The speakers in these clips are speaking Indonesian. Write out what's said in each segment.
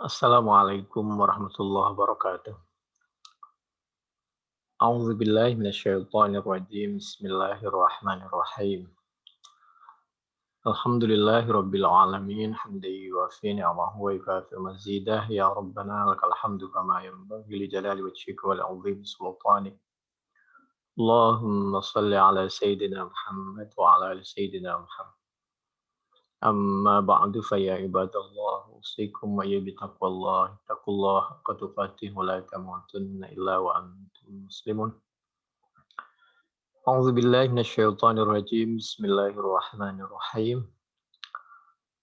Assalamualaikum warahmatullahi wabarakatuh. A'udzu billahi minasyaitonir rajim. Bismillahirrahmanirrahim. Alhamdulillahi rabbil alamin. Hamdan yuwafi ni'amahu wa yukafi mazidah. Ya Rabbana lakal hamdu kama yanbaghi li jalali wajhika wal 'azimi sultanik. Allahumma shalli ala sayyidina Muhammad wa ala ali sayyidina Muhammad. Amma ba'du fa ya ibadallah usikum wa ya bitaqwallah taqullaha haqqa tuqatih wa la tamutunna illa wa antum muslimun. A'udzu billahi minasyaitonir rajim. Bismillahirrahmanirrahim.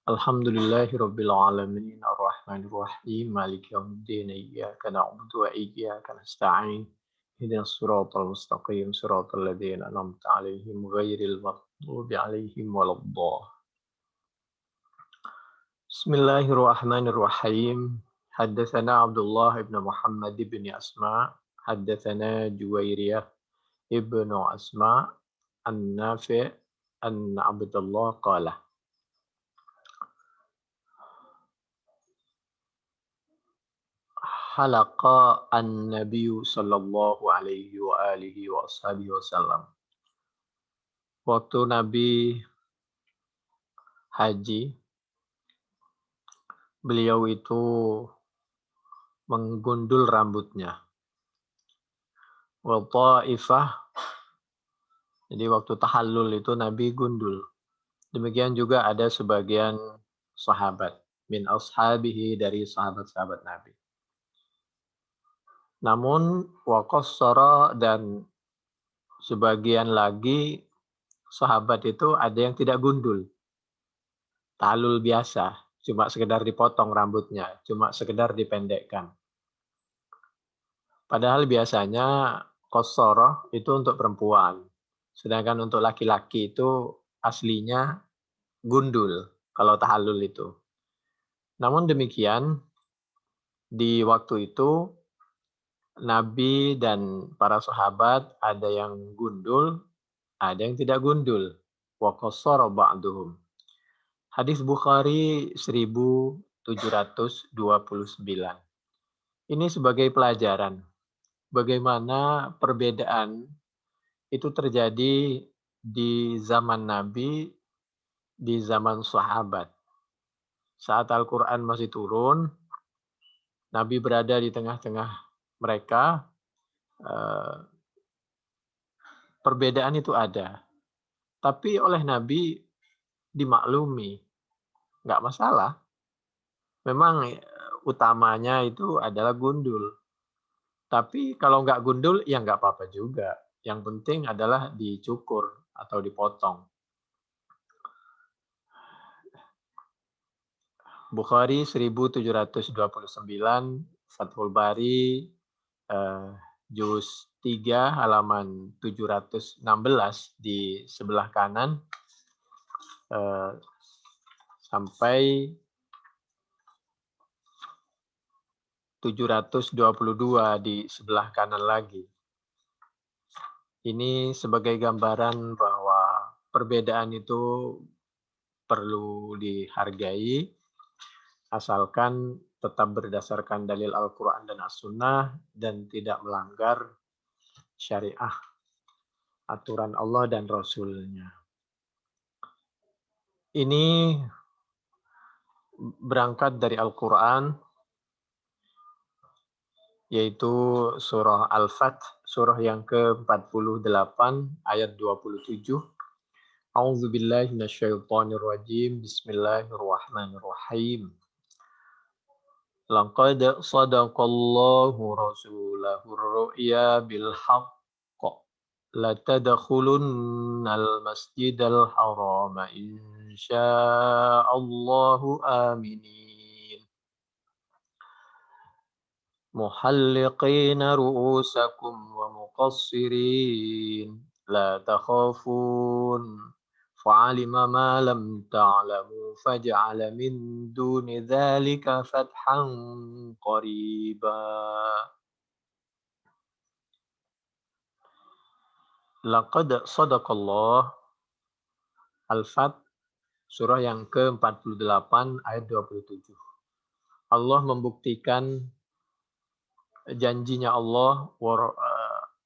Alhamdulillahi rabbil alamin arrahmanir rahim maliki yaumiddin iyyaka na'budu wa iyyaka nasta'in ihdinas siratal mustaqim siratal ladzina an'amta 'alaihim ghairil maghdubi 'alaihim waladdallin. Bismillahirrahmanirrahim. Haddatsana Abdullah ibn Muhammad ibn Asma, haddatsana Juwairiyah ibnu Asma an-Nafi' an Abdullah qala halaqa an-nabiy sallallahu alaihi wa alihi wa ashabihi wasallam. Waktu Nabi haji, beliau itu menggundul rambutnya. Wa ta'ifah, jadi waktu tahallul itu Nabi gundul. Demikian juga ada sebagian sahabat min ashabihi, dari sahabat-sahabat Nabi. Namun wa qassara, dan sebagian lagi sahabat itu ada yang tidak gundul. Tahallul biasa, cuma sekedar dipotong rambutnya, cuma sekedar dipendekkan. Padahal biasanya qassara itu untuk perempuan. Sedangkan untuk laki-laki itu aslinya gundul kalau tahallul itu. Namun demikian, di waktu itu Nabi dan para sahabat ada yang gundul, ada yang tidak gundul. Wa qassara ba'duhum. Hadis Bukhari 1729. Ini sebagai pelajaran bagaimana perbedaan itu terjadi di zaman Nabi, di zaman sahabat. Saat Al-Quran masih turun, Nabi berada di tengah-tengah mereka, perbedaan itu ada. Tapi oleh Nabi dimaklumi, nggak masalah. Memang utamanya itu adalah gundul. Tapi kalau nggak gundul, ya nggak apa-apa juga. Yang penting adalah dicukur atau dipotong. Bukhari 1729, Fathul Bari, juz 3 halaman 716 di sebelah kanan sampai 722 di sebelah kanan lagi. Ini sebagai gambaran bahwa perbedaan itu perlu dihargai, asalkan tetap berdasarkan dalil Al-Quran dan As-Sunnah dan tidak melanggar syariah, aturan Allah dan Rasul-Nya. Ini berangkat dari Al-Quran, yaitu surah Al-Fath, surah yang ke-48 ayat 27. A'udzu billahi minasyaitonir rajim. Bismillahirrahmanirrahim. Laqad sadaqallahu rasulahur ru'ya bil haqq latadkhulunnal masjidal harama insyaallahu aminin muhalliqina ru'usakum wa muqassirin la takhafun fa'alima ma lam ta'lamu faj'ala min duni dzalika fathan qariba. Laqad sadaqallah. Al-Fath surah yang ke-48 ayat 27. Allah membuktikan janjinya Allah,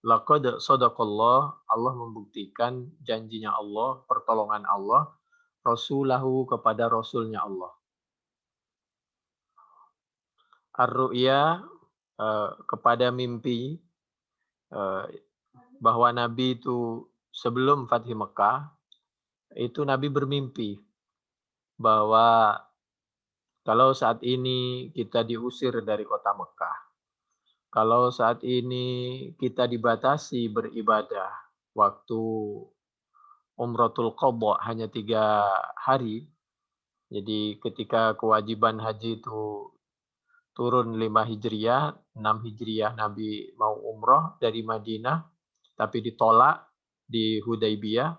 laqad sadaqallah, Allah membuktikan janjinya Allah, pertolongan Allah, rasulahu kepada rasulnya Allah. Ar-ru'ya kepada mimpi, eee, bahwa Nabi itu sebelum Fathul Mekkah, itu Nabi bermimpi bahwa kalau saat ini kita diusir dari kota Mekah, kalau saat ini kita dibatasi beribadah, waktu Umratul Qadha hanya 3 hari, jadi ketika kewajiban haji itu turun 5 Hijriah, 6 Hijriah Nabi mau umroh dari Madinah, tapi ditolak di Hudaybiyah,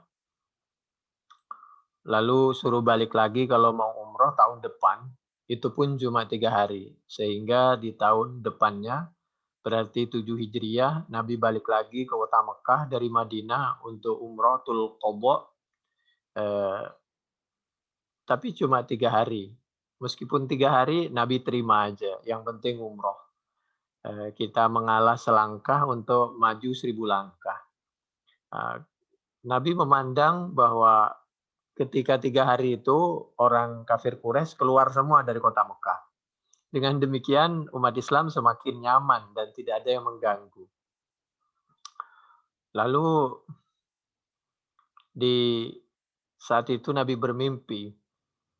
lalu suruh balik lagi kalau mau umroh tahun depan, itu pun cuma 3 hari. Sehingga di tahun depannya, berarti 7 Hijriah, Nabi balik lagi ke kota Mekah dari Madinah untuk Umratul Qadha, eh, tapi cuma 3 hari. Meskipun 3 hari, Nabi terima aja, yang penting umroh. Kita mengalah selangkah untuk maju 1000 langkah. Nabi memandang bahwa ketika 3 hari itu orang kafir Quraisy keluar semua dari kota Mekah. Dengan demikian umat Islam semakin nyaman dan tidak ada yang mengganggu. Lalu di saat itu Nabi bermimpi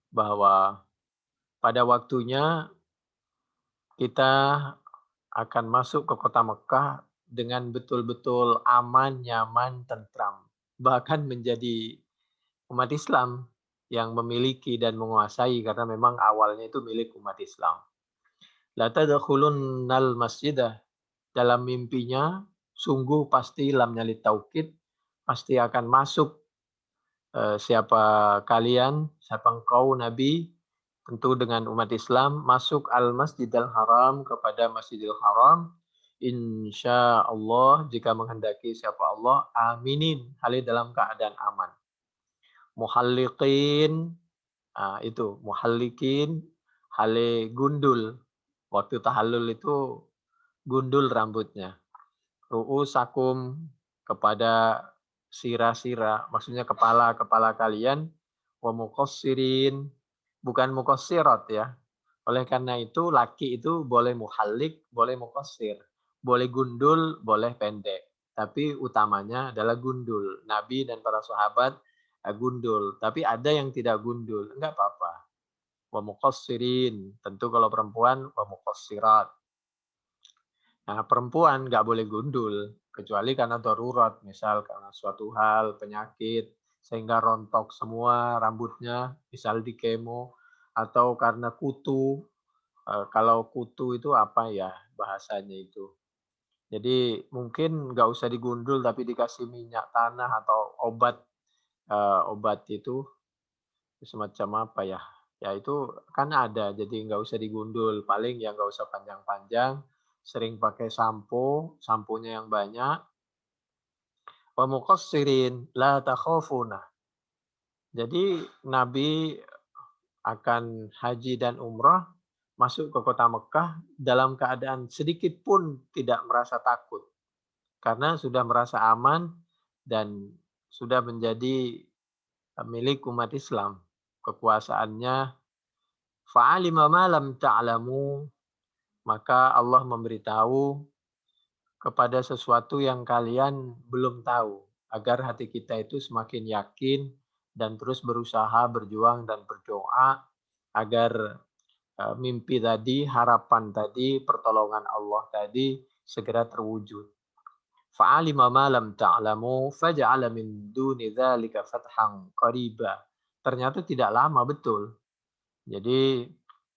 bahwa pada waktunya kita akan masuk ke kota Mekah dengan betul-betul aman, nyaman, tentram. Bahkan menjadi umat Islam yang memiliki dan menguasai karena memang awalnya itu milik umat Islam. La tadkhulunnal masjidah, dalam mimpinya sungguh pasti lamnya litaukid, pasti akan masuk siapa kalian, siapa engkau Nabi, tentu dengan umat Islam masuk al-Masjidil Haram kepada Masjidil Haram, insya Allah jika menghendaki siapa Allah, aminin, halih dalam keadaan aman. Muhalliqin, itu muhallikin, hale gundul. Waktu tahallul itu gundul rambutnya. Ru'usakum, kepada sira-sira, maksudnya kepala-kepala kalian, wa muqassirin, bukan muqassirat ya. Oleh karena itu laki itu boleh muhallik, boleh muqassir. Boleh gundul, boleh pendek. Tapi utamanya adalah gundul. Nabi dan para sahabat gundul. Tapi ada yang tidak gundul, enggak apa-apa. Wa muqassirin, tentu kalau perempuan wa muqassirat. Nah, perempuan nggak boleh gundul, kecuali karena darurat, misal karena suatu hal, penyakit, sehingga rontok semua rambutnya, misal di kemo, atau karena kutu. Kalau kutu itu apa ya bahasanya itu? Jadi mungkin nggak usah digundul, tapi dikasih minyak tanah atau obat, obat itu semacam apa ya? Ya itu kan ada, jadi nggak usah digundul. Paling ya nggak usah panjang-panjang, sering pakai sampo, samponya yang banyak. Wa muqassirin la takhafuna. Jadi Nabi akan haji dan umrah masuk ke kota Mekah dalam keadaan sedikit pun tidak merasa takut. Karena sudah merasa aman dan sudah menjadi milik umat Islam. Kekuasaannya fa'alima ma lam ta'lamu, maka Allah memberitahu kepada sesuatu yang kalian belum tahu, agar hati kita itu semakin yakin dan terus berusaha, berjuang dan berdoa agar mimpi tadi, harapan tadi, pertolongan Allah tadi segera terwujud. Fa'alima ma lam ta'lamu faja'ala min duni dzalika fathan qariba. Ternyata tidak lama betul. Jadi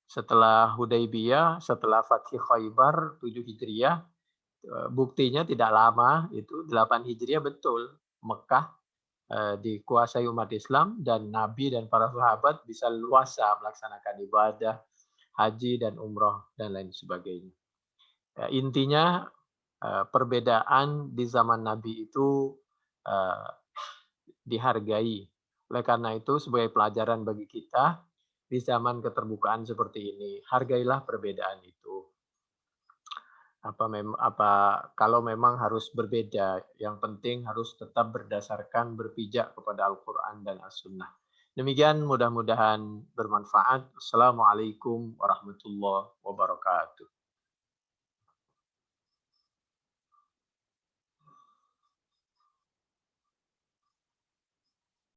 setelah Hudaybiyah, setelah Fathul Khaybar 7 Hijriah, buktinya tidak lama, itu 8 Hijriah betul. Mekah dikuasai umat Islam dan Nabi dan para sahabat bisa luasa melaksanakan ibadah, haji dan umroh dan lain sebagainya. Ya, intinya perbedaan di zaman Nabi itu dihargai. Oleh karena itu sebagai pelajaran bagi kita, di zaman keterbukaan seperti ini. Hargailah perbedaan itu. Kalau memang harus berbeda, yang penting harus tetap berdasarkan berpijak kepada Al-Quran dan As-Sunnah. Demikian mudah-mudahan bermanfaat. Assalamualaikum warahmatullahi wabarakatuh.